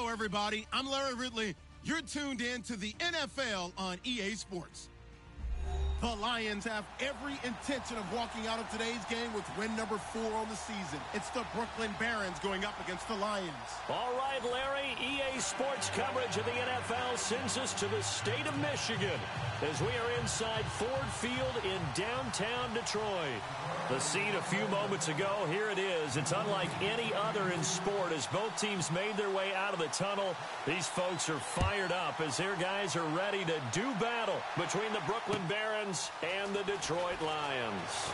Hello, everybody. I'm Larry Ridley. You're tuned in to the NFL on EA Sports. The Lions have every intention of walking out of today's game with win number 4 on the season. It's the Brooklyn Barons going up against the Lions. All right, Larry, EA Sports coverage of the NFL sends us to the state of Michigan as we are inside Ford Field in downtown Detroit. The scene a few moments ago, here it is. It's unlike any other in sport as both teams made their way out of the tunnel. These folks are fired up as their guys are ready to do battle between the Brooklyn Barons and the Detroit Lions.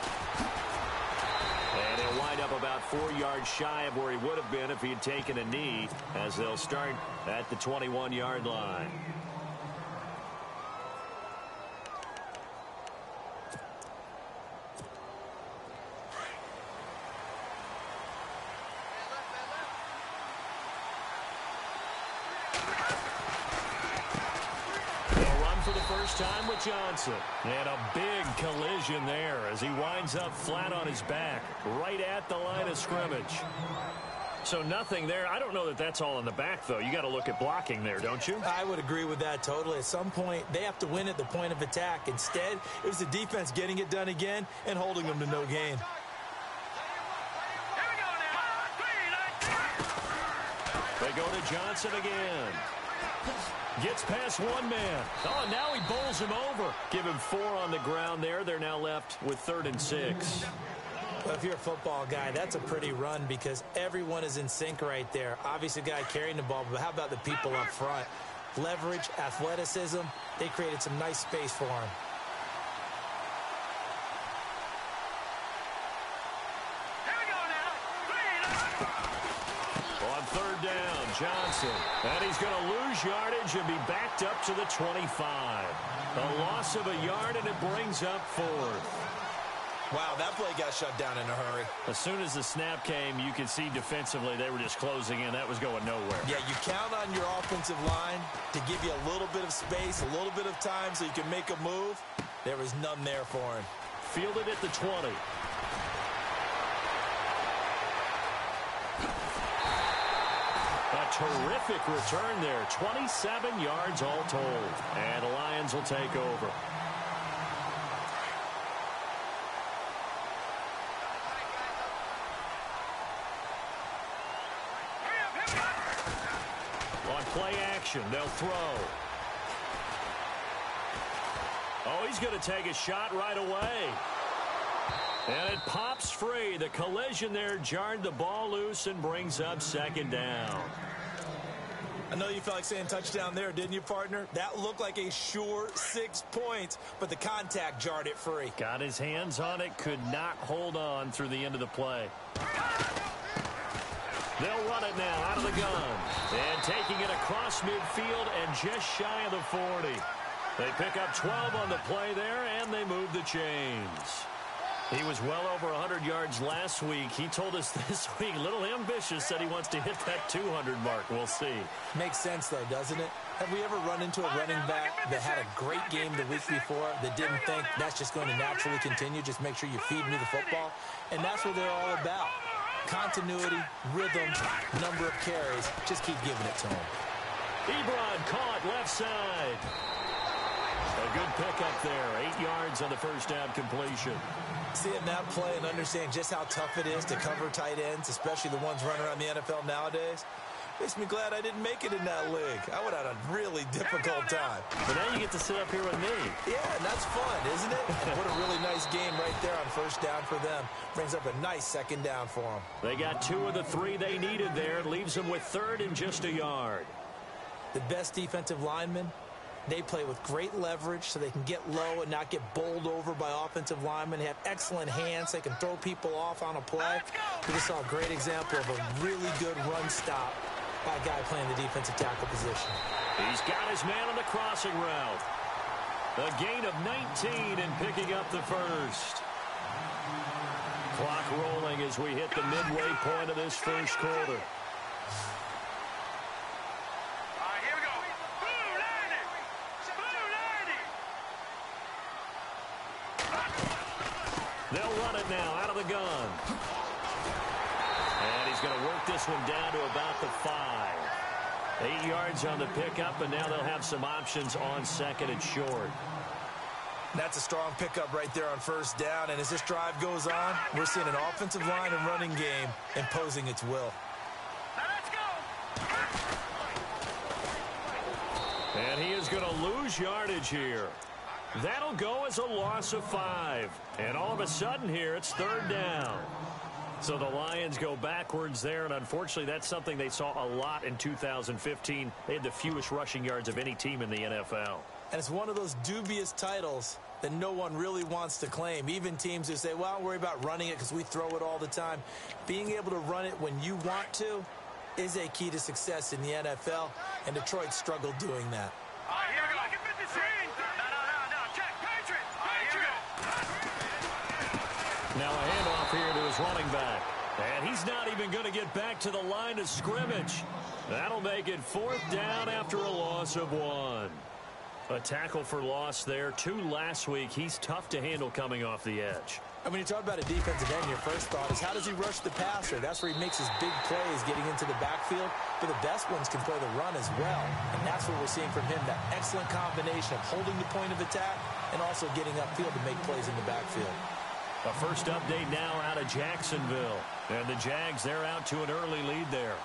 And he'll wind up about 4 yards shy of where he would have been if he had taken a knee as they'll start at the 21-yard line. For the first time with Johnson. And a big collision there as he winds up flat on his back right at the line of scrimmage. So nothing there. I don't know that that's all in the back, though. You got to look at blocking there, don't you? I would agree with that totally. At some point, they have to win at the point of attack. Instead, it was the defense getting it done again and holding them to no gain. They go to Johnson again. Gets past one man. Oh, and now he bowls him over. Give him 4 on the ground there. They're now left with 3rd and 6. Well, if you're a football guy, that's a pretty run because everyone is in sync right there. Obviously, the guy carrying the ball, but how about the people up front? Leverage, athleticism, they created some nice space for him. Third down, Johnson. And he's going to lose yardage and be backed up to the 25. A loss of a yard, and it brings up 4th. Wow, that play got shut down in a hurry. As soon as the snap came, you could see defensively they were just closing in. That was going nowhere. Yeah, you count on your offensive line to give you a little bit of space, a little bit of time so you can make a move. There was none there for him. Fielded at the 20. A terrific return there. 27 yards all told. And the Lions will take over. On play action, they'll throw. Oh, he's going to take a shot right away. And it pops free. The collision there jarred the ball loose and brings up 2nd down. I know you felt like saying touchdown there, didn't you, partner? That looked like a sure 6 points, but the contact jarred it free. Got his hands on it, could not hold on through the end of the play. They'll run it now out of the gun. And taking it across midfield and just shy of the 40. They pick up 12 on the play there, and they move the chains. He was well over 100 yards last week. He told us this week, a little ambitious, said he wants to hit that 200 mark. We'll see. Makes sense, though, doesn't it? Have we ever run into a running back that had a great game the week before that didn't think that's just going to naturally continue? Just make sure you feed me the football. And that's what they're all about. Continuity, rhythm, number of carries. Just keep giving it to him. Ebron caught left side. A good pickup there. 8 yards on the first down completion. Seeing that play and understanding just how tough it is to cover tight ends, especially the ones running around the NFL nowadays, makes me glad I didn't make it in that league. I would have had a really difficult time. But now you get to sit up here with me. Yeah, and that's fun, isn't it? What a really nice game right there on first down for them. Brings up a nice 2nd down for them. They got 2 of the 3 they needed there. Leaves them with 3rd and just a yard. The best defensive linemen, they play with great leverage so they can get low and not get bowled over by offensive linemen. They have excellent hands. They can throw people off on a play. We just saw a great example of a really good run stop by a guy playing the defensive tackle position. He's got his man on the crossing route. A gain of 19 and picking up the first. Clock rolling as we hit the midway point of this first quarter. They'll run it now out of the gun. And he's going to work this one down to about the 5. 8 yards on the pickup, and now they'll have some options on second and short. That's a strong pickup right there on first down, and as this drive goes on, we're seeing an offensive line and running game imposing its will. And he is going to lose yardage here. That'll go as a loss of 5. And all of a sudden here, it's third down. So the Lions go backwards there, and unfortunately that's something they saw a lot in 2015. They had the fewest rushing yards of any team in the NFL. And it's one of those dubious titles that no one really wants to claim. Even teams who say, well, don't worry about running it because we throw it all the time. Being able to run it when you want to is a key to success in the NFL, and Detroit struggled doing that. Now a handoff here to his running back. And he's not even going to get back to the line of scrimmage. That'll make it fourth down after a loss of 1. A tackle for loss there. 2 last week. He's tough to handle coming off the edge. And when you talk about a defensive end, your first thought is how does he rush the passer? That's where he makes his big plays getting into the backfield. But the best ones can play the run as well. And that's what we're seeing from him, that excellent combination of holding the point of attack and also getting upfield to make plays in the backfield. A first update now out of Jacksonville. And the Jags, they're out to an early lead there.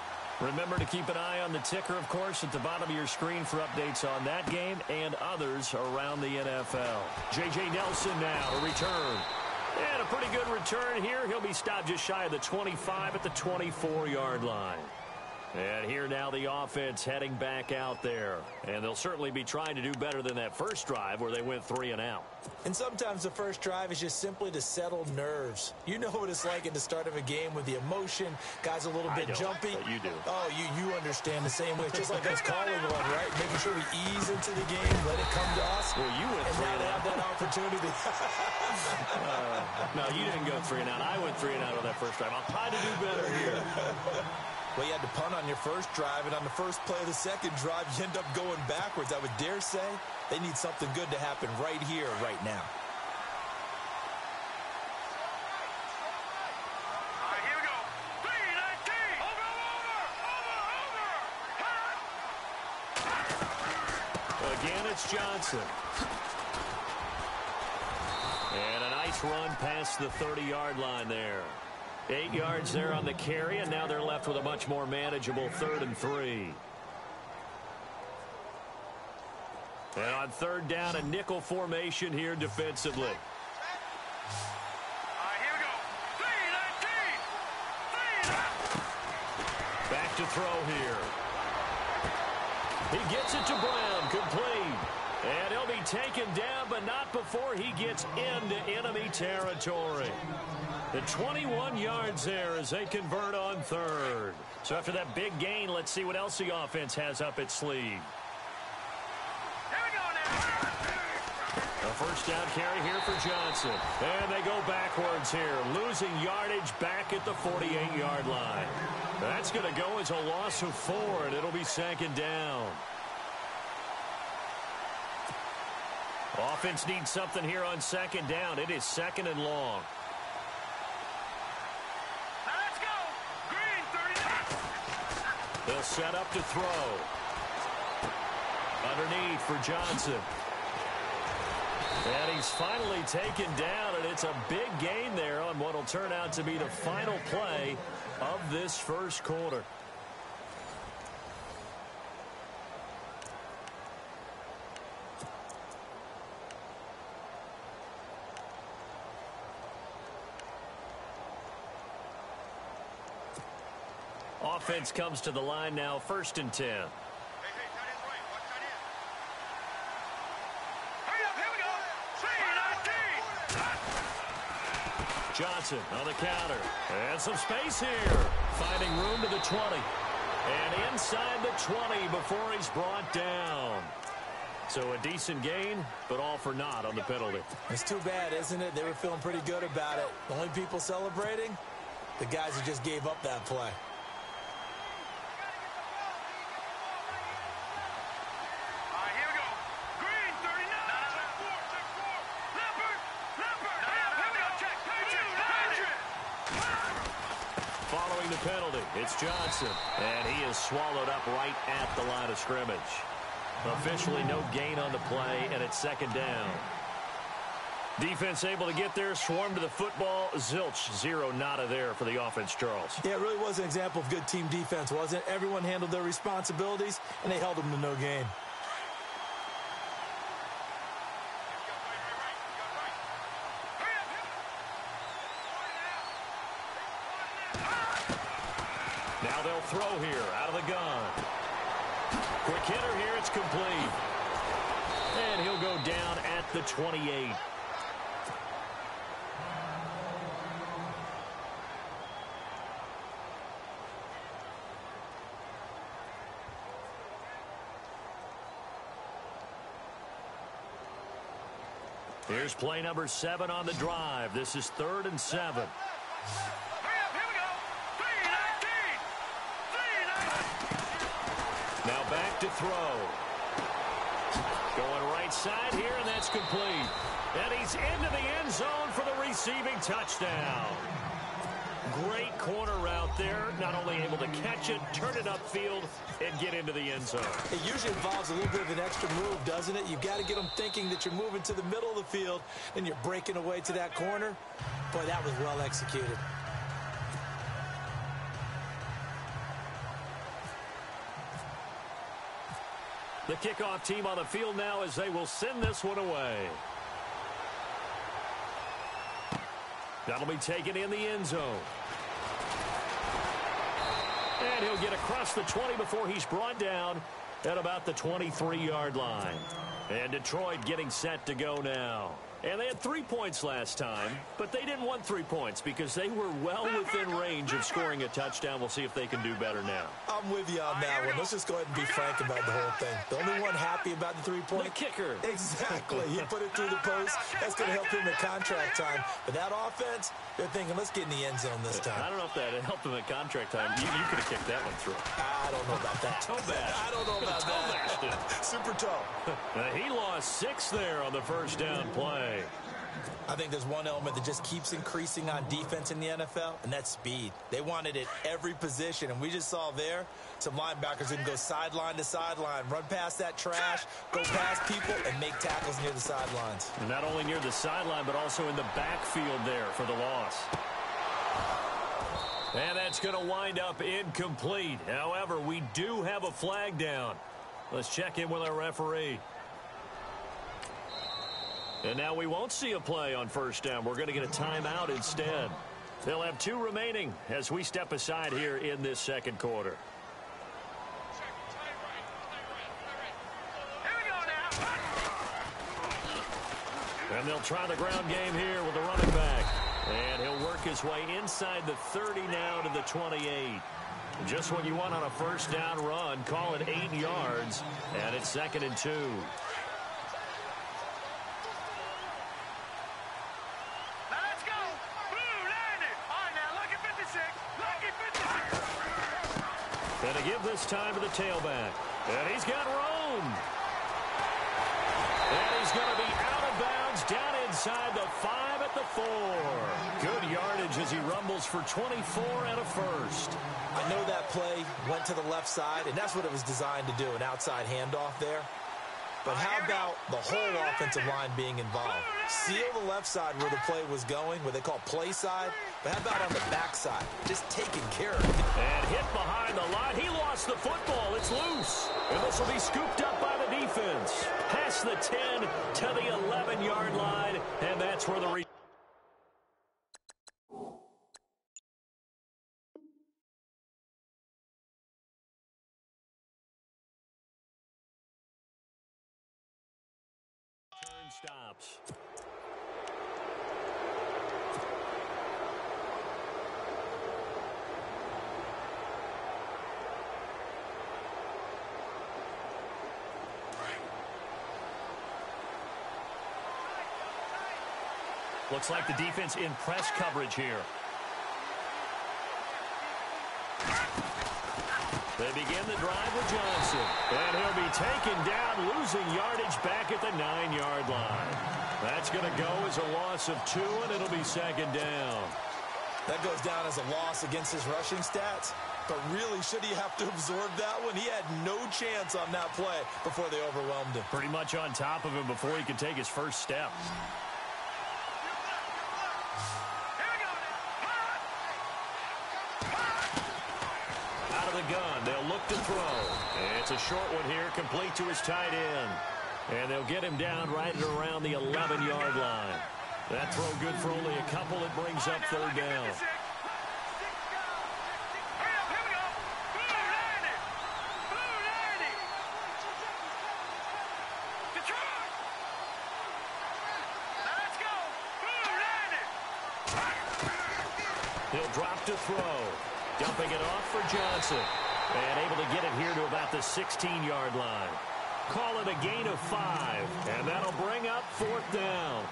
Remember to keep an eye on the ticker, of course, at the bottom of your screen for updates on that game and others around the NFL. J.J. Nelson now to return. And a pretty good return here. He'll be stopped just shy of the 25 at the 24-yard line. And here now the offense heading back out there. And they'll certainly be trying to do better than that first drive where they went 3 and out. And sometimes the first drive is just simply to settle nerves. You know what it's like at the start of a game with the emotion. Guys a little bit jumpy. But you do. Oh, you understand the same way. It's just like us calling one, right? Making sure we ease into the game, let it come to us. Well, you went 3 and out. Have that opportunity. No, you didn't go 3 and out. I went 3 and out on that first drive. I'll try to do better here. Well, you had to punt on your first drive, and on the first play of the second drive, you end up going backwards. I would dare say they need something good to happen right here, right now. All right, here we go. 3-19. Over. Again, it's Johnson. And a nice run past the 30-yard line there. 8 yards there on the carry, and now they're left with a much more manageable 3rd and 3. And on third down, a nickel formation here defensively. All right, here we go. 3-19. Back to throw here. He gets it to Brown, complete. And he'll be taken down, but not before he gets into enemy territory. The 21 yards there as they convert on 3rd. So after that big gain, let's see what else the offense has up its sleeve. Here we go now. A first down carry here for Johnson. And they go backwards here, losing yardage back at the 48-yard line. That's going to go as a loss of 4, and it'll be 2nd down. Offense needs something here on 2nd down. It is 2nd and long. They'll set up to throw. Underneath for Johnson. And he's finally taken down, and it's a big gain there on what will turn out to be the final play of this first quarter. Offense comes to the line now, 1st and 10. Hey, tight end right. Watch tight end. Hurry up, here we go. 3-19. Johnson on the counter. And some space here. Finding room to the 20. And inside the 20 before he's brought down. So a decent gain, but all for naught on the penalty. It's too bad, isn't it? They were feeling pretty good about it. The only people celebrating, the guys who just gave up that play. following the penalty. It's Johnson, and he is swallowed up right at the line of scrimmage. Officially no gain on the play, and it's second down. Defense able to get there, swarm to the football. Zilch, zero, nada there for the offense, Charles. Yeah, it really was an example of good team defense, wasn't it? Everyone handled their responsibilities, and they held them to no gain. Now they'll throw here out of the gun. Quick hitter here, it's complete. And he'll go down at the 28. Here's play number 7 on the drive. This is 3rd and 7. Now back to throw. Going right side here, and that's complete. And he's into the end zone for the receiving touchdown. Great corner route there. Not only able to catch it, turn it upfield, and get into the end zone. It usually involves a little bit of an extra move, doesn't it? You've got to get them thinking that you're moving to the middle of the field, and you're breaking away to that corner. Boy, that was well executed. The kickoff team on the field now as they will send this one away. That'll be taken in the end zone. And he'll get across the 20 before he's brought down at about the 23-yard line. And Detroit getting set to go now. And they had 3 points last time, but they didn't want 3 points because they were well within range of scoring a touchdown. We'll see if they can do better now. I'm with you on that one. Let's just go ahead and be frank about the whole thing. The only one happy about the 3-point? The kicker. Exactly. He put it through the post. That's going to help him at contract time. But that offense, they're thinking, let's get in the end zone this time. I don't know if that helped him at contract time. You could have kicked that one through. I don't know about that. Toe bash. I don't know about that. Super toe. He lost 6 there on the first down play. I think there's one element that just keeps increasing on defense in the NFL, and that's speed. They want it at every position, and we just saw there some linebackers who can go sideline to sideline, run past that trash, go past people, and make tackles near the sidelines. And not only near the sideline, but also in the backfield there for the loss. And that's going to wind up incomplete. However, we do have a flag down. Let's check in with our referee. And now we won't see a play on first down. We're going to get a timeout instead. They'll have 2 remaining as we step aside here in this second quarter. Here we go now. And they'll try the ground game here with the running back. And he'll work his way inside the 30 now to the 28. Just what you want on a first down run. Call it 8 yards. And it's 2nd and 2. And to give this time to the tailback. And he's got room. And he's going to be out of bounds down inside the 5 at the 4. Good yardage as he rumbles for 24 and a first. I know that play went to the left side, and that's what it was designed to do, an outside handoff there. But how about the whole offensive line being involved? Seal the left side where the play was going, what they call play side. But how about on the back side? Just taking care of it. And hit behind the line. He lost the football. It's loose. And this will be scooped up by the defense. Past the 10 to the 11-yard line. And that's where the return stops. Looks like the defense in press coverage here. They begin the drive with Johnson. And he'll be taken down, losing yardage back at the 9-yard line. That's going to go as a loss of 2, and it'll be 2nd down. That goes down as a loss against his rushing stats. But really, should he have to absorb that one? He had no chance on that play before they overwhelmed him. Pretty much on top of him before he could take his first step. Out of the gun, they'll look to throw. It's a short one here, complete to his tight end. And they'll get him down right at around the 11-yard line. That throw good for only a couple. It brings up third down. He'll drop to throw. Dumping it off for Johnson. And able to get it here to about the 16-yard line. Call it a gain of 5. And that'll bring up fourth down.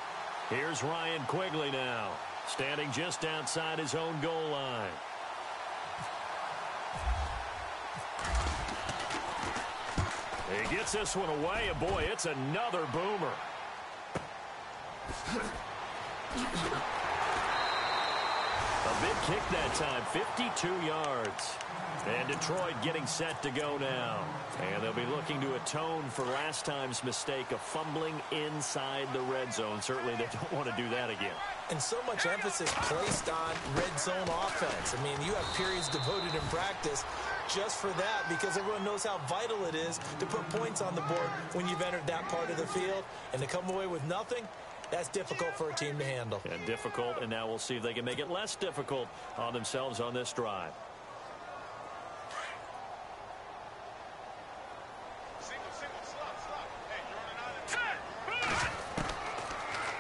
Here's Ryan Quigley now. Standing just outside his own goal line. He gets this one away. And boy, it's another boomer. A big kick that time, 52 yards. And Detroit getting set to go now. And they'll be looking to atone for last time's mistake of fumbling inside the red zone. Certainly they don't want to do that again. And so much emphasis placed on red zone offense. I mean, you have periods devoted in practice just for that because everyone knows how vital it is to put points on the board when you've entered that part of the field. And to come away with nothing, that's difficult for a team to handle. And difficult, and now we'll see if they can make it less difficult on themselves on this drive.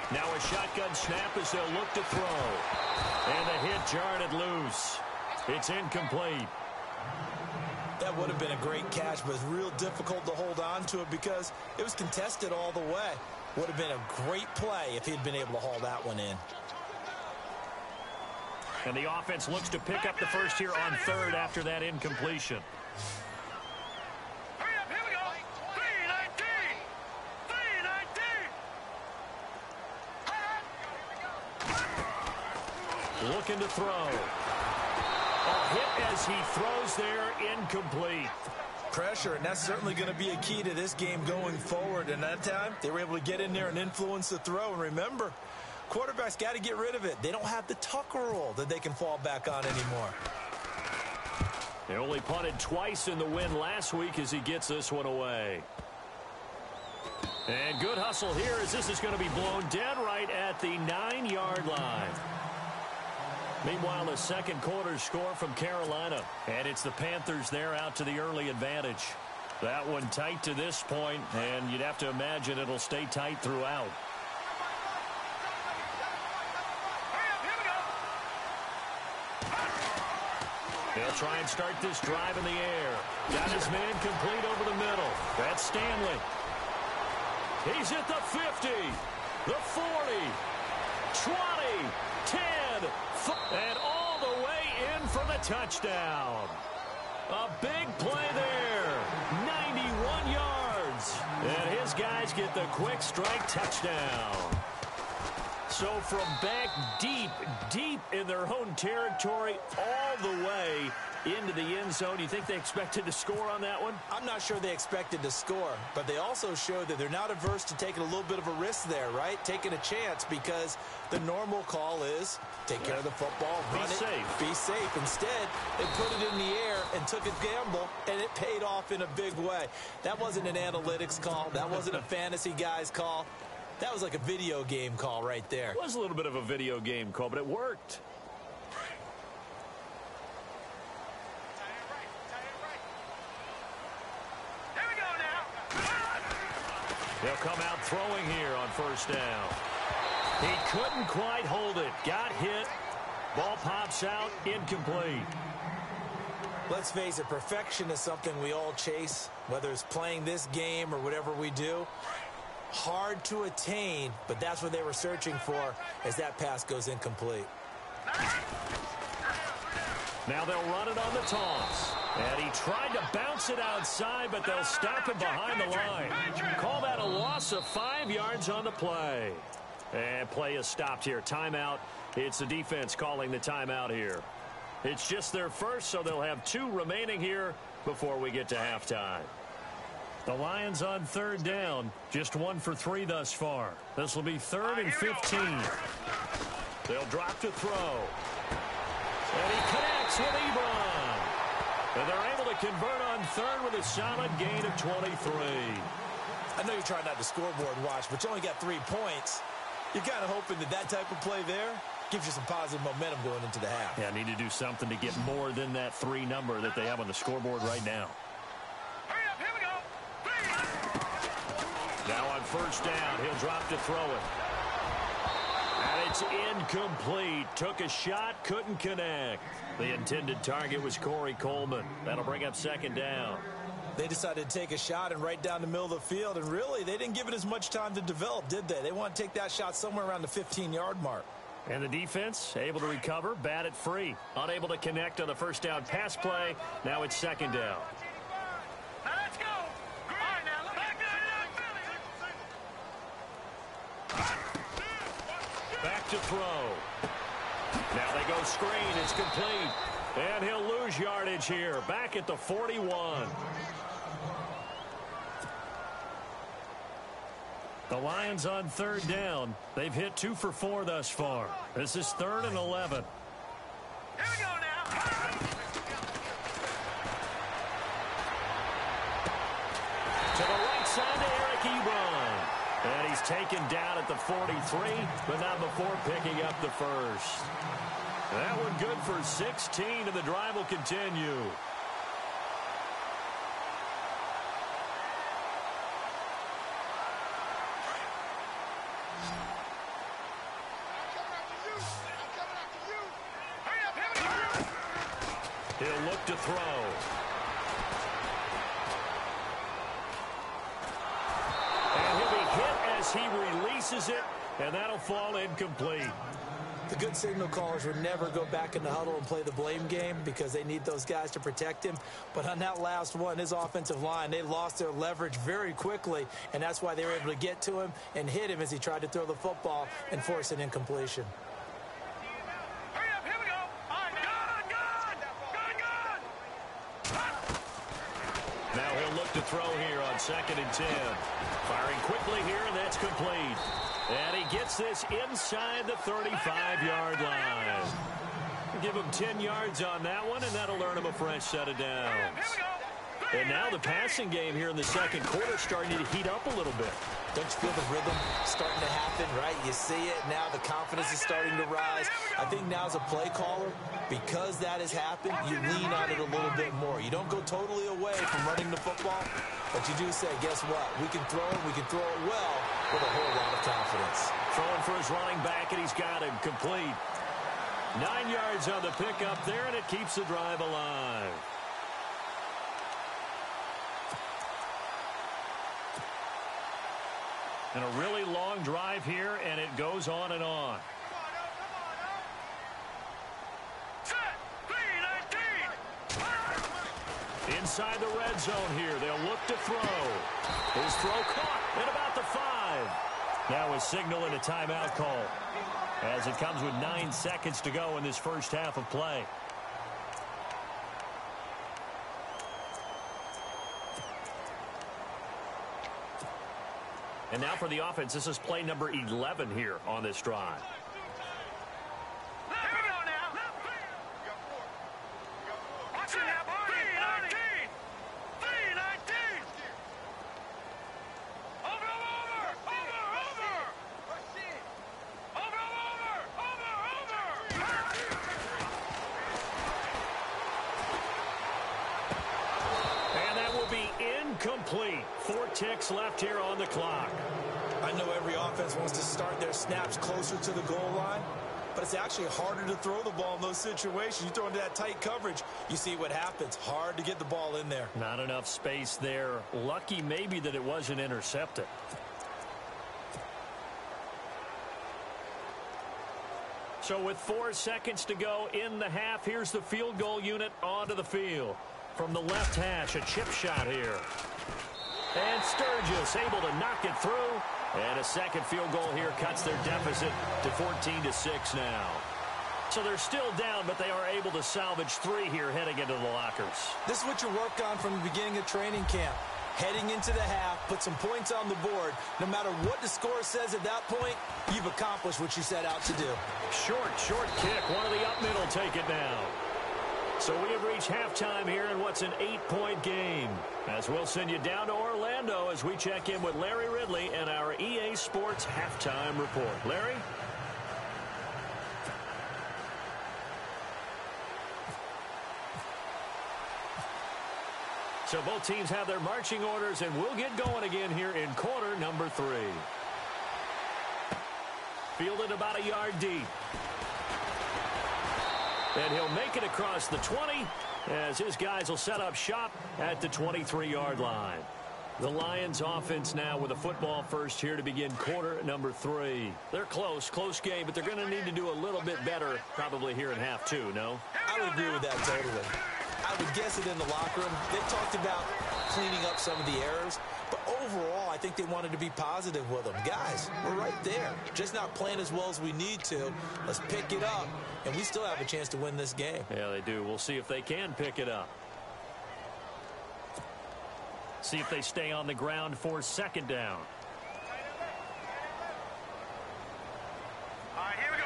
Now a shotgun snap as they'll look to throw. And the hit jarred it loose. It's incomplete. That would have been a great catch, but it's real difficult to hold on to it because it was contested all the way. Would have been a great play if he'd been able to haul that one in. And the offense looks to pick up the first here on third after that incompletion. Hurry up, here we go. 3-19. Looking to throw. A hit as he throws there, incomplete. Pressure, and that's certainly going to be a key to this game going forward. And that time, they were able to get in there and influence the throw. And remember, quarterbacks got to get rid of it. They don't have the Tucker rule that they can fall back on anymore. They only punted twice in the win last week as he gets this one away. And good hustle here as this is going to be blown dead right at the 9-yard line. Meanwhile, the second quarter score from Carolina. And it's the Panthers there out to the early advantage. That one tight to this point, and you'd have to imagine it'll stay tight throughout. They'll try and start this drive in the air. Got his man complete over the middle. That's Stanley. He's at the 50, the 40, 20, 10, and all the way in for the touchdown. A big play there. 91 yards. And his guys get the quick strike touchdown. So from back deep, deep in their own territory, all the way into the end zone. You think they expected to score on that one? I'm not sure they expected to score, but they also showed that they're not averse to taking a little bit of a risk there, right? Taking a chance because the normal call is take care of the football, run it, be safe. Instead, they put it in the air and took a gamble, and it paid off in a big way. That wasn't an analytics call. That wasn't a fantasy guy's call. That was like a video game call right there. It was a little bit of a video game call, but it worked. They'll come out throwing here on first down. He couldn't quite hold it. Got hit. Ball pops out. Incomplete. Let's face it, perfection is something we all chase, whether it's playing this game or whatever we do. Hard to attain, but that's what they were searching for as that pass goes incomplete. Now they'll run it on the toss. And he tried to bounce it outside, but they'll stop him behind the line. Call that a loss of 5 yards on the play. And play is stopped here. Timeout It's the defense calling the timeout here. It's just their first, so they'll have 2 remaining here before we get to halftime. The Lions on 3rd down, just 1 for 3 thus far. This will be 3rd and 15. They'll drop to throw. And he connects with Ebron. And they're able to convert on 3rd with a solid gain of 23. I know you're trying not to scoreboard watch, but you only got 3 points. You're kind of hoping that type of play there gives you some positive momentum going into the half. Yeah, need to do something to get more than that 3 number that they have on the scoreboard right now. Hurry up, here we go. Now on 1st down, he'll drop to throw it. And it's incomplete. Took a shot, couldn't connect. The intended target was Corey Coleman. That'll bring up 2nd down. They decided to take a shot and right down the middle of the field, and really, they didn't give it as much time to develop, did they? They want to take that shot somewhere around the 15-yard mark. And the defense able to recover, bat it free. Unable to connect on the 1st down pass play. Now it's 2nd down. Now let's go. All right, now Back to throw. Now they go screen. It's complete. And he'll lose yardage here. Back at the 41. The Lions on 3rd down. They've hit 2 for 4 thus far. This is 3rd and 11. Here we go now. To the right side to Eric Ebron. And he's taken down at the 43, but not before picking up the 1st. That one good for 16, and the drive will continue. He'll look to throw. And he'll be hit as he releases it, and that'll fall incomplete. The good signal callers would never go back in the huddle and play the blame game because they need those guys to protect him. But on that last one, his offensive line, they lost their leverage very quickly, and that's why they were able to get to him and hit him as he tried to throw the football and force an incompletion. Hurry up, here we go. All right, good. Now he'll look to throw here on 2nd and 10. Firing quickly here, and that's complete. And he gets this inside the 35-yard line. Give him 10 yards on that one, and that'll earn him a fresh set of downs. And now the passing game here in the 2nd quarter starting to heat up a little bit. Don't you feel the rhythm starting to happen, right? You see it. Now the confidence is starting to rise. I think now as a play caller, because that has happened, you lean on it a little bit more. You don't go totally away from running the football, but you do say, guess what? We can throw it. We can throw it well with a whole lot of confidence. Throwing for his running back, and he's got him complete. 9 yards on the pickup there, and it keeps the drive alive. And a really long drive here, and it goes on and on. Inside the red zone here, they'll look to throw. His throw caught at about the 5. Now a signal and a timeout call, as it comes with 9 seconds to go in this first half of play. And now for the offense, this is play number 11 here on this drive. Here we go now. Watch it now, 3-19. 3-19. Over. And that will be incomplete. 4 ticks left here on the clock. I know every offense wants to start their snaps closer to the goal line, but it's actually harder to throw the ball in those situations. You throw into that tight coverage, you see what happens. Hard to get the ball in there. Not enough space there. Lucky maybe that it wasn't intercepted. So with 4 seconds to go in the half, here's the field goal unit onto the field. From the left hash, a chip shot here. And Sturgis able to knock it through, And a second field goal here cuts their deficit to 14-6 now. So they're still down, but they are able to salvage 3 here heading into the lockers. This is what you work on from the beginning of training camp. Heading into the half, put some points on the board. No matter what the score says at that point, you've accomplished what you set out to do. Short kick. One of the up middle take it down. So we have reached halftime here in what's an 8-point game. As we'll send you down to Orlando as we check in with Larry Ridley and our EA Sports halftime report. Larry? So both teams have their marching orders, and we'll get going again here in quarter number 3. Fielded about a yard deep. And he'll make it across the 20 as his guys will set up shop at the 23-yard line. The Lions offense now with a football first here to begin quarter number 3. They're close game, but they're going to need to do a little bit better probably here in half 2, no? I would agree with that totally. I would guess it in the locker room. They talked about cleaning up some of the errors, but overall, I think they wanted to be positive with them. Guys, we're right there. Just not playing as well as we need to. Let's pick it up, and we still have a chance to win this game. Yeah, they do. We'll see if they can pick it up. See if they stay on the ground for second down. All right, here we go.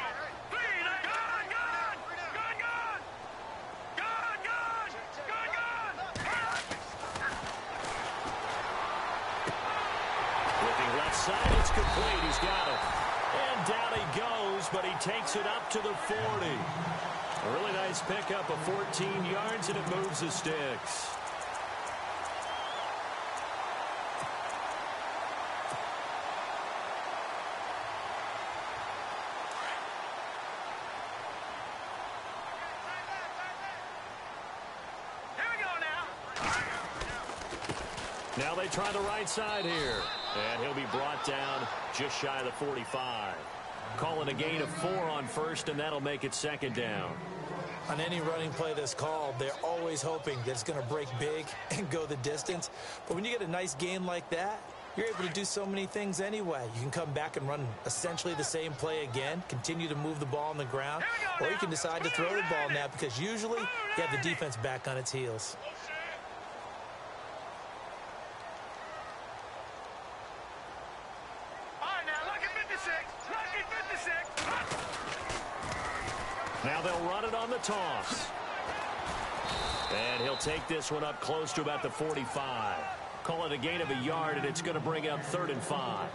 Side, it's complete. He's got it. And down he goes, but he takes it up to the 40. A really nice pickup of 14 yards, and it moves the sticks. Here we go now. Now they try the right side here. And he'll be brought down just shy of the 45. Calling a gain of 4 on first, and that'll make it second down. On any running play that's called, they're always hoping that it's going to break big and go the distance. But when you get a nice gain like that, you're able to do so many things anyway. You can come back and run essentially the same play again, continue to move the ball on the ground, or you can decide to throw the ball now because usually you have the defense back on its heels. Now they'll run it on the toss. And he'll take this one up close to about the 45. Call it a gain of a yard, and it's going to bring up 3rd and 5.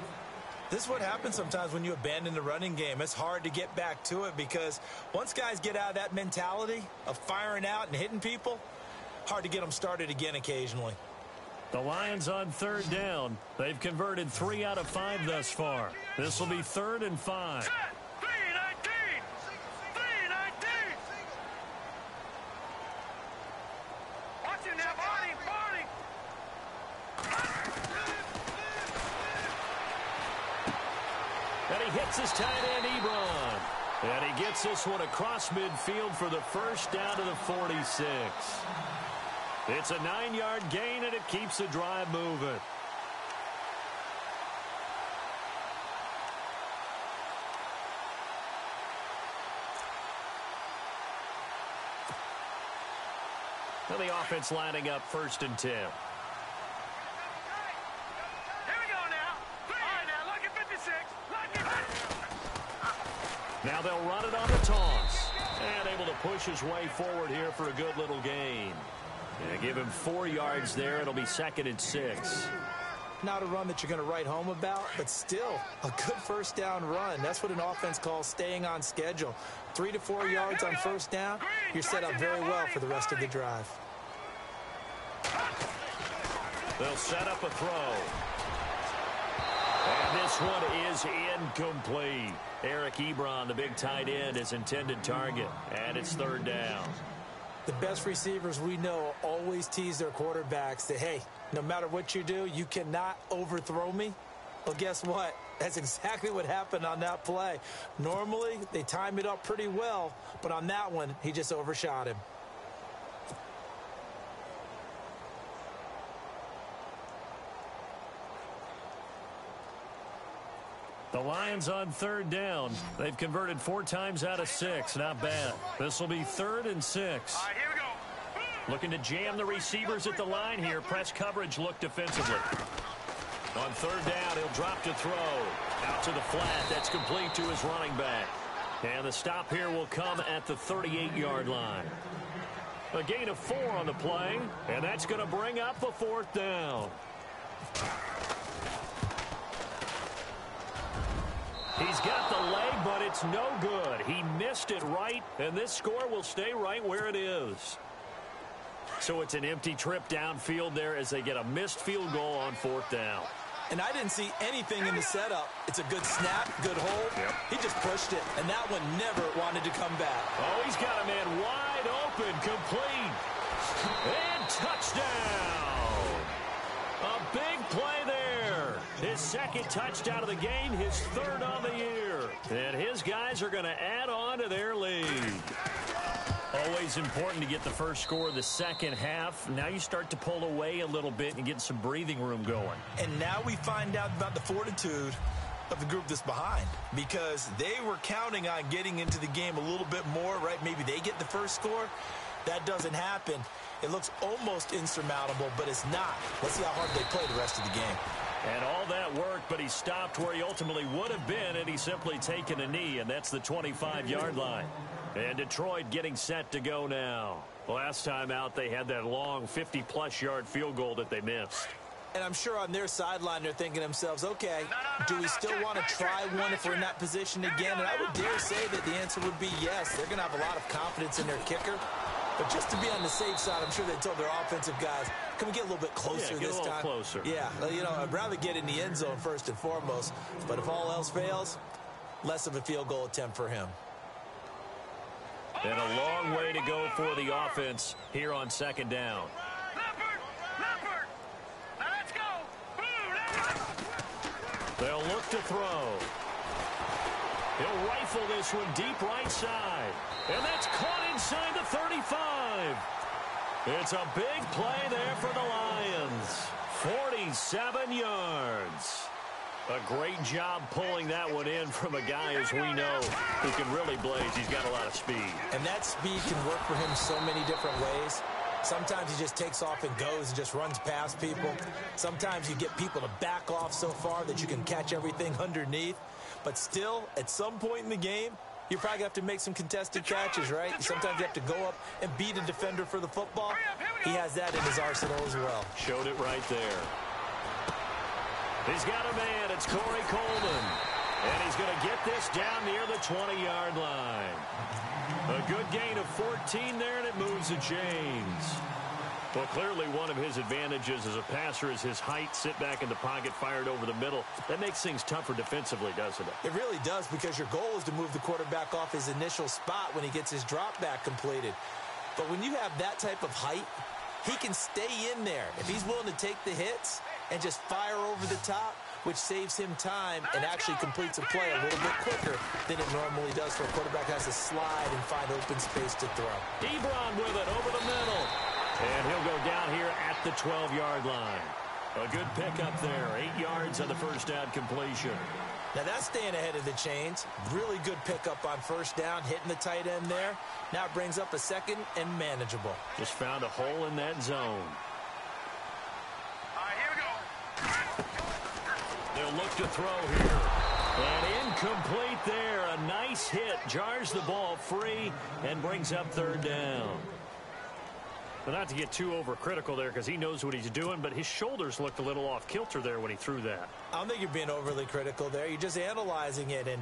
This is what happens sometimes when you abandon the running game. It's hard to get back to it because once guys get out of that mentality of firing out and hitting people, hard to get them started again occasionally. The Lions on 3rd down. They've converted 3 out of 5 thus far. This will be 3rd and 5. And he hits his tight end, Ebron. And he gets this one across midfield for the first down to the 46. It's a 9-yard gain, and it keeps the drive moving. Now the offense lining up 1st and 10. Now they'll run it on the toss. And able to push his way forward here for a good little gain. And give him 4 yards there. It'll be 2nd and 6. Not a run that you're going to write home about, but still a good first down run. That's what an offense calls staying on schedule. 3 to 4 yards on first down. You're set up very well for the rest of the drive. They'll set up a throw. And this one is incomplete. Eric Ebron, the big tight end, is intended target. And it's 3rd down. The best receivers we know always tease their quarterbacks that, hey, no matter what you do, you cannot overthrow me. Well, guess what? That's exactly what happened on that play. Normally, they time it up pretty well, but on that one, he just overshot him. The Lions on third down. They've converted 4 times out of 6. Not bad. This will be 3rd and 6. All right, here we go. Looking to jam the receivers at the line here. Press coverage look defensively. On third down, he'll drop to throw. Out to the flat. That's complete to his running back. And the stop here will come at the 38-yard line. A gain of 4 on the play, and that's going to bring up a 4th down. He's got the leg, but it's no good. He missed it right, and this score will stay right where it is. So it's an empty trip downfield there as they get a missed field goal on 4th down. And I didn't see anything in the setup. It's a good snap, good hold. Yep. He just pushed it, and that one never wanted to come back. Oh, he's got a man wide open, complete, and touchdown. A big play there. His 2nd touchdown of the game, his 3rd on the year. And his guys are going to add on to their lead. Always important to get the first score of the second half. Now you start to pull away a little bit and get some breathing room going. And now we find out about the fortitude of the group that's behind, because they were counting on getting into the game a little bit more, right? Maybe they get the first score. That doesn't happen. It looks almost insurmountable, but it's not. Let's see how hard they play the rest of the game. And all that worked, but he stopped where he ultimately would have been, and he's simply taken a knee, and that's the 25-yard line. And Detroit getting set to go now. Last time out, they had that long 50-plus yard field goal that they missed. And I'm sure on their sideline they're thinking to themselves, okay, do we still want to try one if we're in that position again? And I would dare say that the answer would be yes. They're going to have a lot of confidence in their kicker. But just to be on the safe side, I'm sure they told their offensive guys, can we get a little bit closer this time? Closer. Yeah, you know, I'd rather get in the end zone first and foremost. But if all else fails, less of a field goal attempt for him. And a long way to go for the offense here on 2nd down. Leopard. Now let's go. They'll look to throw. He'll rifle this one deep right side. And that's caught inside the 35. It's a big play there for the Lions. 47 yards. A great job pulling that one in from a guy, as we know, who can really blaze. He's got a lot of speed. And that speed can work for him so many different ways. Sometimes he just takes off and goes and just runs past people. Sometimes you get people to back off so far that you can catch everything underneath. But still, at some point in the game, you're probably going to have to make some contested catches, right? Sometimes you have to go up and beat a defender for the football. He has that in his arsenal as well. Showed it right there. He's got a man. It's Corey Coleman. And he's going to get this down near the 20-yard line. A good gain of 14 there, and it moves the chains. Well, clearly one of his advantages as a passer is his height. Sit back in the pocket, fired over the middle. That makes things tougher defensively, doesn't it? It really does, because your goal is to move the quarterback off his initial spot when he gets his drop back completed. But when you have that type of height, he can stay in there. If he's willing to take the hits and just fire over the top, which saves him time and actually completes a play a little bit quicker than it normally does, for a quarterback has to slide and find open space to throw. Ebron with it over the middle. And he'll go down here at the 12-yard line. A good pickup there. 8 yards on the first down completion. Now that's staying ahead of the chains. Really good pickup on first down, hitting the tight end there. Now it brings up a 2nd and manageable. Just found a hole in that zone. All right, here we go. They'll look to throw here. And incomplete there. A nice hit. Jars the ball free and brings up 3rd down. But not to get too overcritical there, because he knows what he's doing, but his shoulders looked a little off kilter there when he threw that. I don't think you're being overly critical there. You're just analyzing it, and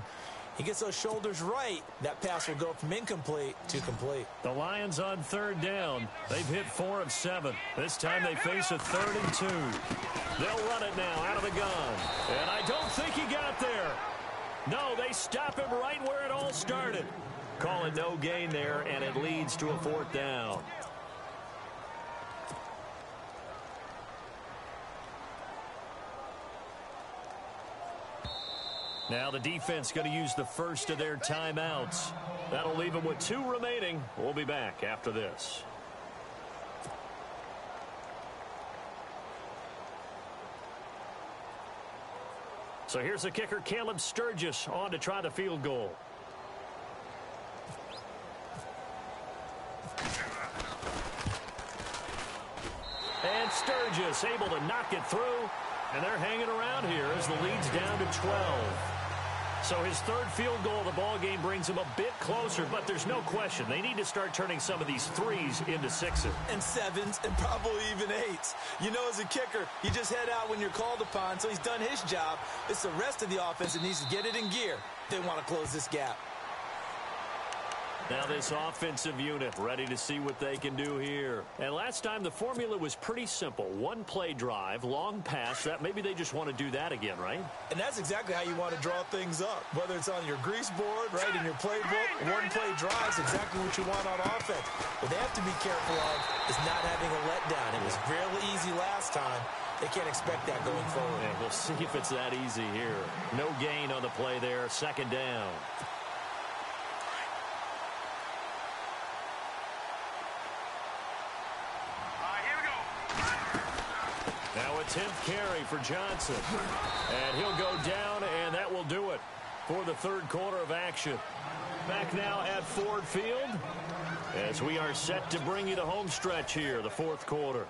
he gets those shoulders right. That pass will go from incomplete to complete. The Lions on 3rd down. They've hit 4 of 7. This time they face a 3rd and 2. They'll run it now out of the gun. And I don't think he got there. No, they stop him right where it all started. Call it no gain there, and it leads to a 4th down. Now the defense going to use the first of their timeouts. That'll leave them with 2 remaining. We'll be back after this. So here's the kicker, Caleb Sturgis, on to try the field goal. And Sturgis able to knock it through, and they're hanging around here as the lead's down to 12. So his third field goal of the ball game brings him a bit closer, but there's no question they need to start turning some of these threes into sixes. And sevens, and probably even eights. You know, as a kicker, you just head out when you're called upon, so he's done his job. It's the rest of the offense that needs to get it in gear. They want to close this gap. Now this offensive unit ready to see what they can do here. And last time the formula was pretty simple. One play drive, long pass. That maybe they just want to do that again, right? And that's exactly how you want to draw things up. Whether it's on your grease board, right, in your playbook, one play drive is exactly what you want on offense. What they have to be careful of is not having a letdown. It was really easy last time. They can't expect that going forward. And we'll see if it's that easy here. No gain on the play there. Second down. Now a 10th carry for Johnson. And he'll go down, and that will do it for the third quarter of action. Back now at Ford Field as we are set to bring you the home stretch here, the fourth quarter.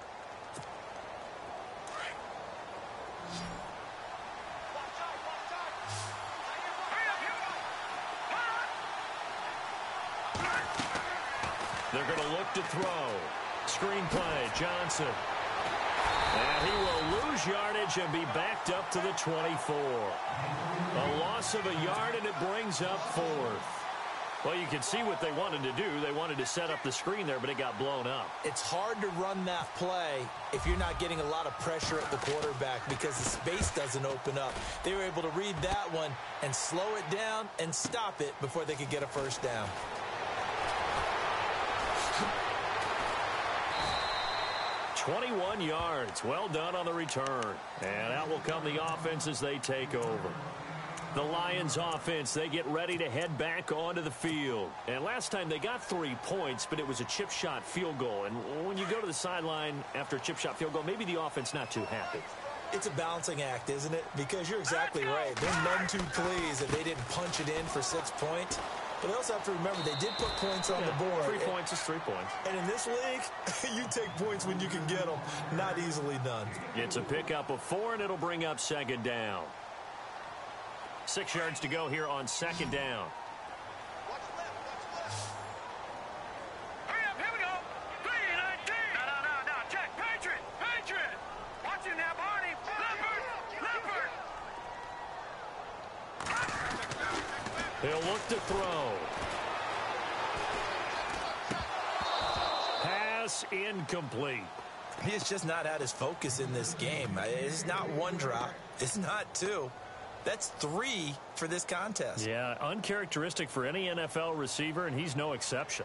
They're going to look to throw. Screen play, Johnson. And he will lose yardage and be backed up to the 24. A loss of a yard, and it brings up fourth. Well, you can see what they wanted to do. They wanted to set up the screen there, but it got blown up. It's hard to run that play if you're not getting a lot of pressure at the quarterback because the space doesn't open up. They were able to read that one and slow it down and stop it before they could get a first down. 21 yards. Well done on the return. And out will come the offense as they take over. The Lions offense, they get ready to head back onto the field. And last time they got 3 points, but it was a chip shot field goal. And when you go to the sideline after a chip shot field goal, maybe the offense not too happy. It's a balancing act, isn't it? Because you're exactly right. They're none too pleased that they didn't punch it in for 6 points. But they also have to remember they did put points on the board. 3 points is 3 points. And in this league, you take points when you can get them. Not easily done. It's a pickup of 4, and it'll bring up second down. 6 yards to go here on second down. Hurry up, here we go. 3-19. No, check. Patriot. Watch him now, Barney. Leopard. He'll look to throw. Pass incomplete. He has just not had his focus in this game. It's not one drop. It's not two. That's 3 for this contest. Yeah, uncharacteristic for any NFL receiver, and he's no exception.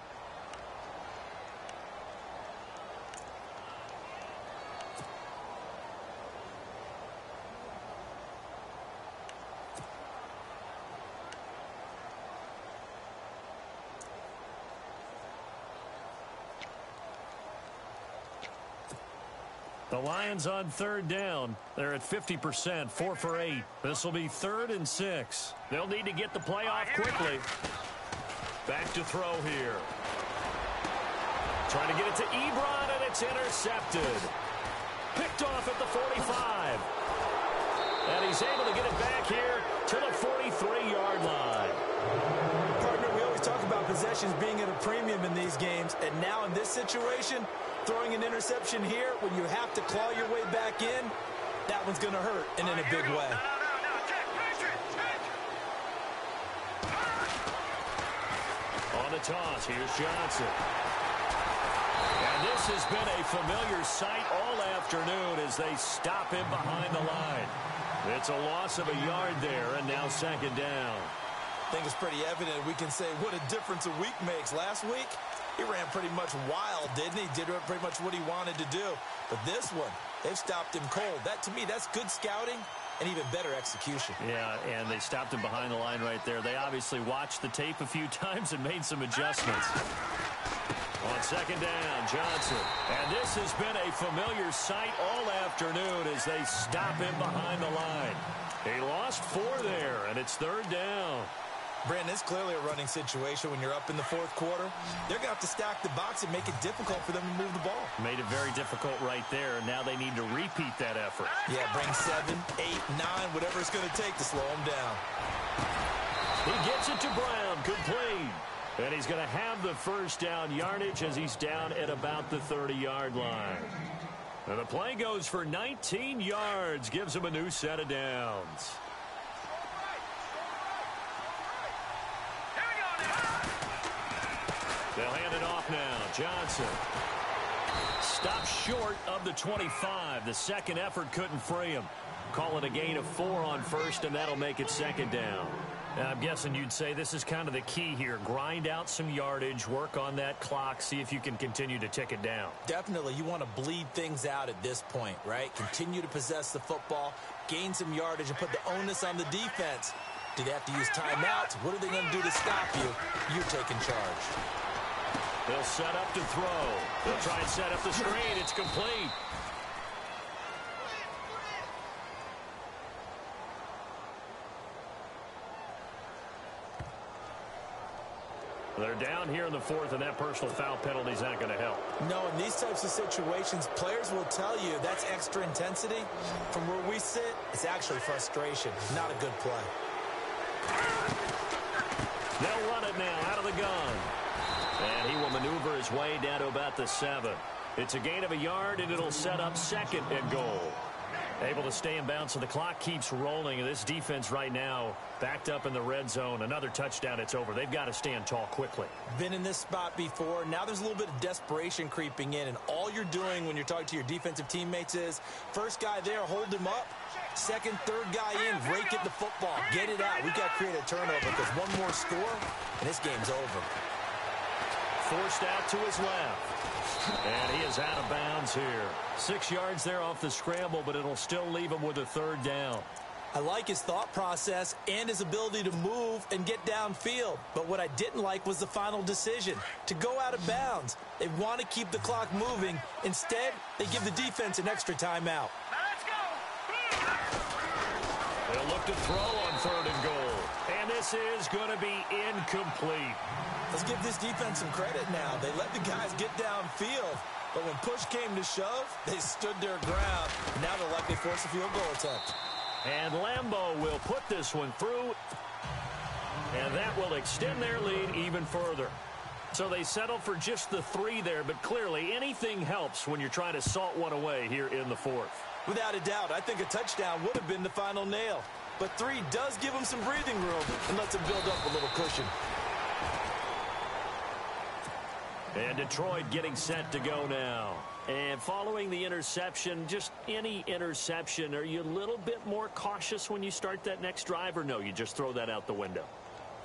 The Lions on third down. They're at 50%, 4 for 8. This will be 3rd and 6. They'll need to get the play off quickly. Back to throw here. Trying to get it to Ebron, and it's intercepted. Picked off at the 45. And he's able to get it back here to the 43-yard line. Partner, we always talk about possessions being at a premium in these games. And now in this situation, throwing an interception here when you have to claw your way back in, that one's going to hurt, and in a big way. No, check. Patriot. On the toss, here's Johnson. And this has been a familiar sight all afternoon as they stop him behind the line. It's a loss of a yard there, and now second down. I think it's pretty evident. We can say what a difference a week makes. Last week, he ran pretty much wild, didn't he? Did pretty much what he wanted to do. But this one, they've stopped him cold. That, to me, that's good scouting and even better execution. Yeah, and they stopped him behind the line right there. They obviously watched the tape a few times and made some adjustments. On second down, Johnson. And this has been a familiar sight all afternoon as they stop him behind the line. He lost 4 there, and it's third down. Brandon, it's clearly a running situation when you're up in the fourth quarter. They're going to have to stack the box and make it difficult for them to move the ball. Made it very difficult right there. Now they need to repeat that effort. Yeah, bring 7, 8, 9, whatever it's going to take to slow him down. He gets it to Brown, complete. And he's going to have the first down yardage as he's down at about the 30-yard line. And the play goes for 19 yards, gives him a new set of downs. They'll hand it off now. Johnson stops short of the 25. The second effort couldn't free him. Call it a gain of 4 on first, and that'll make it second down. Now, I'm guessing you'd say this is kind of the key here. Grind out some yardage, work on that clock, see if you can continue to tick it down. Definitely. You want to bleed things out at this point, right? Continue to possess the football, gain some yardage, and put the onus on the defense. Do they have to use timeouts? What are they going to do to stop you? You're taking charge. They'll set up to throw. They'll try and set up the screen. It's complete. They're down here in the fourth, and that personal foul penalty is not going to help. No, in these types of situations, players will tell you that's extra intensity. From where we sit, it's actually frustration, not a good play. They'll run it now out of the gun. And he will maneuver his way down to about the 7. It's a gain of a yard, and it'll set up second and goal. Able to stay in bounds, so the clock keeps rolling. And this defense right now backed up in the red zone. Another touchdown, it's over. They've got to stand tall quickly. Been in this spot before. Now there's a little bit of desperation creeping in. And all you're doing when you're talking to your defensive teammates is, first guy there, hold him up. Second, third guy in, rake at the football. Get it out. We've got to create a turnover because one more score, and this game's over. Forced out to his left. And he is out of bounds here. 6 yards there off the scramble, but it'll still leave him with a third down. I like his thought process and his ability to move and get downfield. But what I didn't like was the final decision, to go out of bounds. They want to keep the clock moving. Instead, they give the defense an extra timeout. They'll look to throw on third and goal. And this is going to be incomplete. Let's give this defense some credit now. They let the guys get downfield. But when push came to shove, they stood their ground. Now they'll likely force a field goal attempt. And Lambeau will put this one through. And that will extend their lead even further. So they settle for just the 3 there. But clearly anything helps when you're trying to salt one away here in the fourth. Without a doubt, I think a touchdown would have been the final nail. But 3 does give them some breathing room and lets them build up a little cushion. And Detroit getting set to go now. And following the interception, just any interception, are you a little bit more cautious when you start that next drive, or no, you just throw that out the window?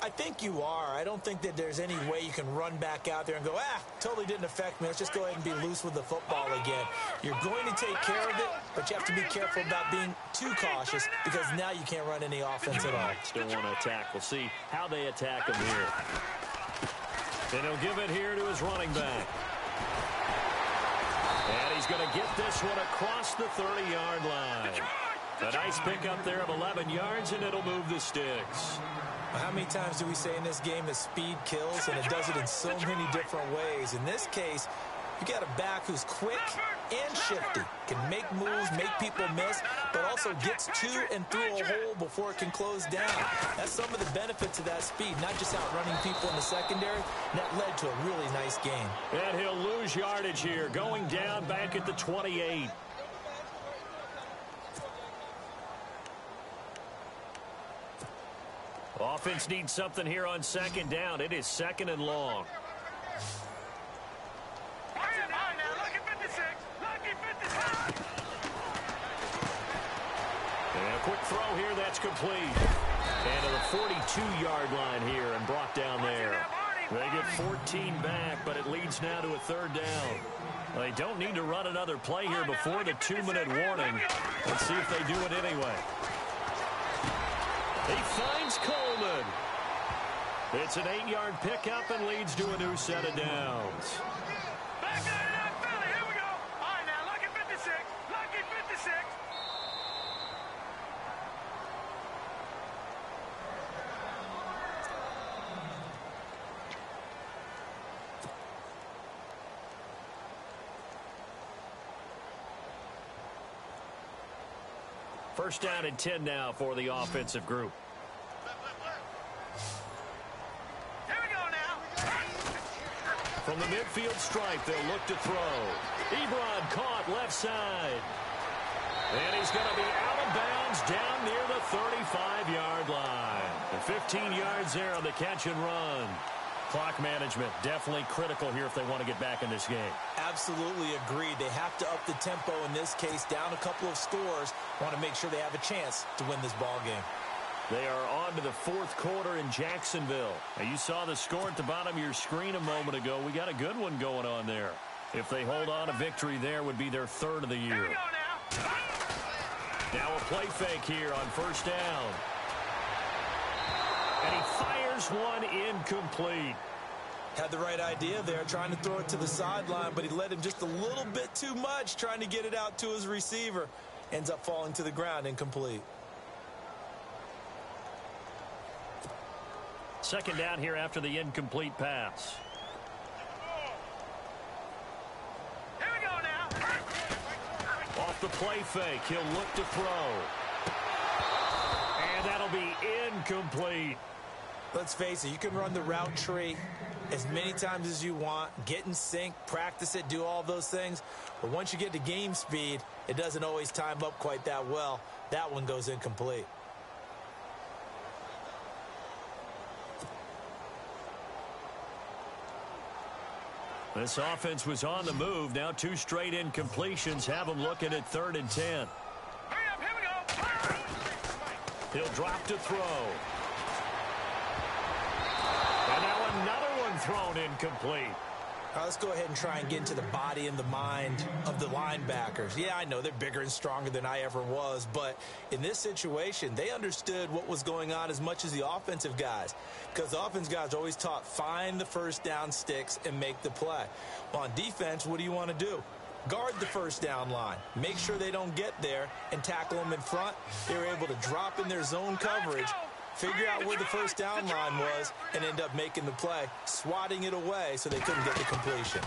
I think you are. I don't think that there's any way you can run back out there and go, totally didn't affect me. Let's just go ahead and be loose with the football again. You're going to take care of it, but you have to be careful about being too cautious because now you can't run any offense at all. Still want to attack. We'll see how they attack him here. And he'll give it here to his running back. And he's going to get this one across the 30-yard line. A nice pickup there of 11 yards, and it'll move the sticks. How many times do we say in this game that speed kills, and it does it in so many different ways? In this case, you got a back who's quick and shifty, can make moves, make people miss, but also gets to and through a hole before it can close down. That's some of the benefits of that speed, not just outrunning people in the secondary. That led to a really nice game. And he'll lose yardage here, going down back at the 28. Offense needs something here on second down. It is second and long. And a quick throw here, that's complete. And to the 42-yard line here and brought down there. They get 14 back, but it leads now to a third down. They don't need to run another play here before the 2-minute warning. Let's see if they do it anyway. He finds Coleman. It's an 8-yard pickup and leads to a new set of downs. Back to that Philly. Here we go. All right, now, lucky 56. Lucky 56. First down and 10 now for the offensive group. Here we go now. From the midfield stripe, they'll look to throw. Ebron caught left side. And he's going to be out of bounds down near the 35-yard line. And 15 yards there on the catch and run. Clock management definitely critical here if they want to get back in this game. Absolutely agreed. They have to up the tempo in this case, down a couple of scores. Want to make sure they have a chance to win this ball game. They are on to the fourth quarter in Jacksonville. Now, you saw the score at the bottom of your screen a moment ago. We got a good one going on there. If they hold on, a victory there would be their third of the year. Here we go now. Now a play fake here on first down. And he fires one incomplete. Had the right idea there, trying to throw it to the sideline, but he led him just a little bit too much, trying to get it out to his receiver. Ends up falling to the ground, incomplete. Second down here after the incomplete pass. Here we go now. Off the play fake, he'll look to throw. And that'll be incomplete. Let's face it, you can run the route tree as many times as you want, get in sync, practice it, do all those things. But once you get to game speed, it doesn't always time up quite that well. That one goes incomplete. This offense was on the move. Now 2 straight incompletions have them looking at 3rd and 10. Hurry up, here we go. He'll drop to throw. And now another one thrown incomplete. All right, let's go ahead and try and get into the body and the mind of the linebackers. Yeah, I know they're bigger and stronger than I ever was, but in this situation, they understood what was going on as much as the offensive guys, because the offensive guys are always taught, find the first down sticks and make the play. Well, on defense, what do you want to do? Guard the first down line. Make sure they don't get there and tackle them in front. They were able to drop in their zone coverage, figure out where the first down line was, and end up making the play, swatting it away so they couldn't get the completion.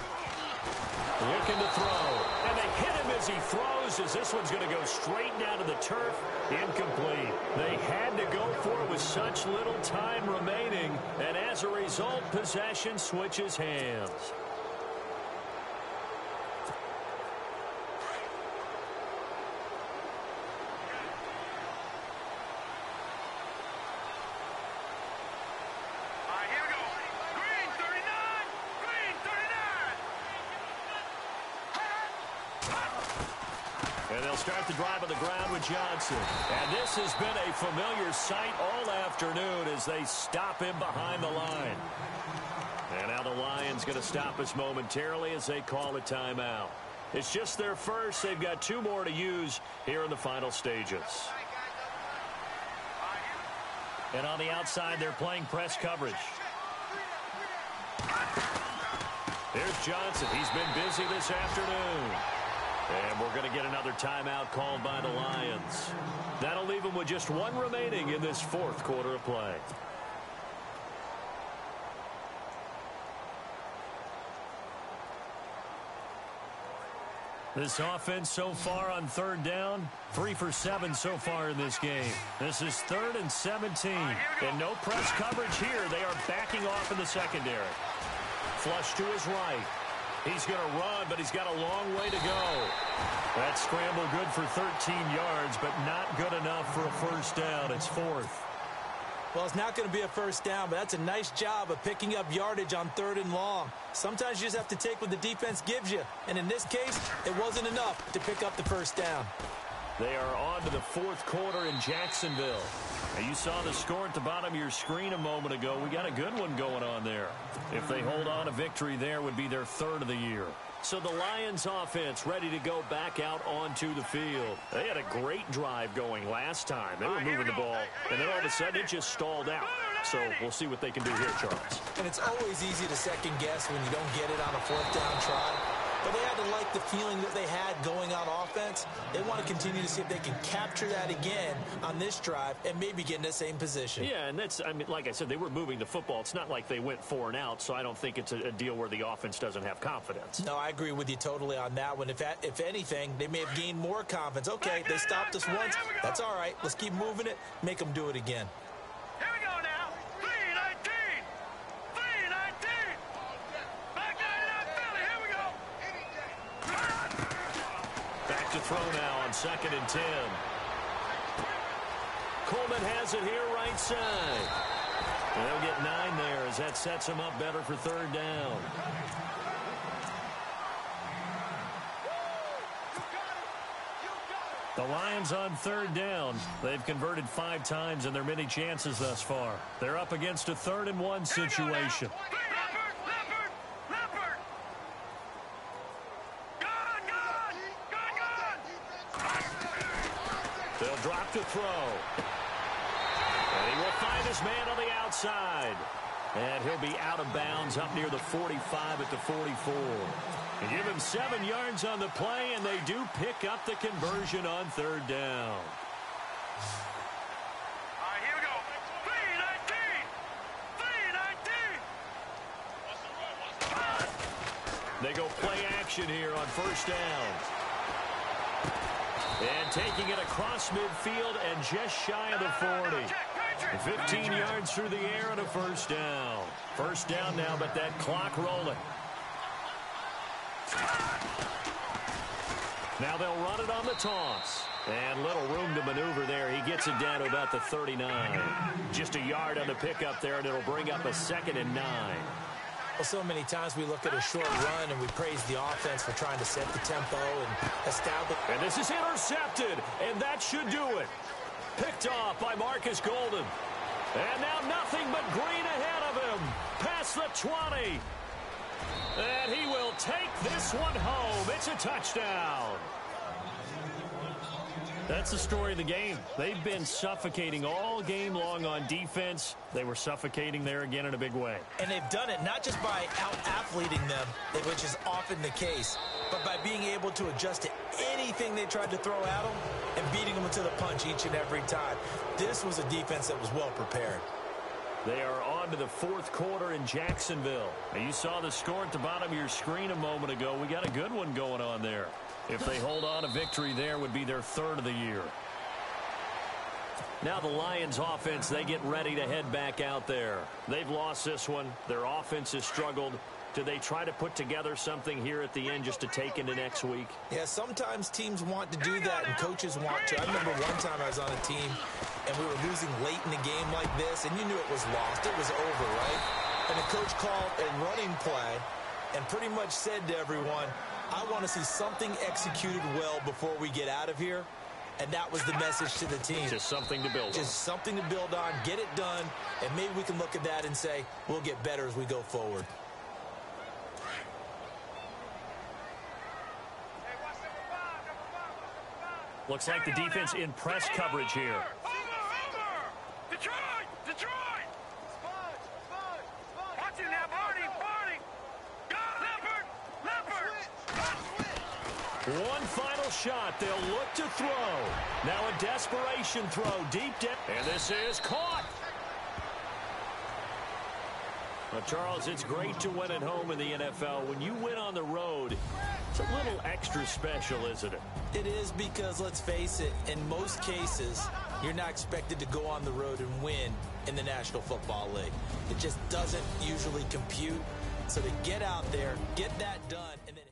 Looking to throw, and they hit him as he throws, as this one's going to go straight down to the turf. Incomplete. They had to go for it with such little time remaining, and as a result, possession switches hands. And they'll start the drive on the ground with Johnson. And this has been a familiar sight all afternoon as they stop him behind the line. And now the Lions going to stop us momentarily as they call a timeout. It's just their first. They've got 2 more to use here in the final stages. And on the outside, they're playing press coverage. There's Johnson. He's been busy this afternoon. And we're going to get another timeout called by the Lions. That'll leave them with just 1 remaining in this 4th quarter of play. This offense so far on 3rd down, 3 for 7 so far in this game. This is 3rd and 17. And no press coverage here. They are backing off in the secondary. Flush to his right. He's going to run, but he's got a long way to go. That scramble good for 13 yards, but not good enough for a first down. It's 4th. Well, it's not going to be a first down, but that's a nice job of picking up yardage on 3rd and long. Sometimes you just have to take what the defense gives you. And in this case, it wasn't enough to pick up the first down. They are on to the 4th quarter in Jacksonville. Now, you saw the score at the bottom of your screen a moment ago. We got a good one going on there. If they hold on, a victory there would be their 3rd of the year. So the Lions offense ready to go back out onto the field. They had a great drive going last time. They were moving the ball, and then all of a sudden it just stalled out. So we'll see what they can do here, Charles. And it's always easy to second guess when you don't get it on a fourth down try. But they had to like the feeling that they had going on offense. They want to continue to see if they can capture that again on this drive and maybe get in the same position. Yeah, and that's, I mean, like I said, they were moving the football. It's not like they went 4 and out, so I don't think it's a deal where the offense doesn't have confidence. No, I agree with you totally on that one. If anything, they may have gained more confidence. Okay, they stopped us once. That's all right. Let's keep moving it, make them do it again. Here we go now. 319. 319. Back 99 Philly. Here we go. Back to throw now on 2nd and 10. Coleman has it here right side. And they'll get 9 there as that sets him up better for 3rd down. The Lions on 3rd down. They've converted 5 times in their many chances thus far. They're up against a 3rd and 1 situation. They'll drop to throw. And he will find his man on the outside. And he'll be out of bounds up near the 45 at the 44. And give him 7 yards on the play, and they do pick up the conversion on 3rd down. All right, here we go. 319. 319. They go play action here on 1st down. And taking it across midfield and just shy of the 40. 15 yards through the air on a 1st down. 1st down now, but that clock rolling. Now they'll run it on the toss. And little room to maneuver there. He gets it down to about the 39. Just a yard on the pickup there, and it'll bring up a 2nd and 9. Well, so many times we look at a short run and we praise the offense for trying to set the tempo and establish. And this is intercepted, and that should do it. Picked off by Marcus Golden. And now nothing but green ahead of him. Past the 20. And he will take this one home. It's a touchdown. That's the story of the game. They've been suffocating all game long on defense. They were suffocating there again in a big way. And they've done it not just by out-athleting them, which is often the case, but by being able to adjust to anything they tried to throw at them and beating them to the punch each and every time. This was a defense that was well prepared. They are on to the 4th quarter in Jacksonville. Now, you saw the score at the bottom of your screen a moment ago. We got a good one going on there. If they hold on, a victory there would be their 3rd of the year. Now the Lions offense, they get ready to head back out there. They've lost this one. Their offense has struggled. Do they try to put together something here at the end just to take into next week? Yeah, sometimes teams want to do that and coaches want to. I remember one time I was on a team and we were losing late in the game like this, and you knew it was lost. It was over, right? And the coach called a running play and pretty much said to everyone, I want to see something executed well before we get out of here. And that was the message to the team. Just something to build on. Just something to build on, get it done, and maybe we can look at that and say, we'll get better as we go forward. Looks like the defense in press coverage here. Over! Detroit! Detroit! Watch him now, Barney! Got Leopard! One final shot. They'll look to throw. Now a desperation throw deep down. And this is caught. Well, Charles, it's great to win at home in the NFL. When you win on the road, it's a little extra special, isn't it? It is, because let's face it, in most cases, you're not expected to go on the road and win in the National Football League. It just doesn't usually compute. So to get out there, get that done, and then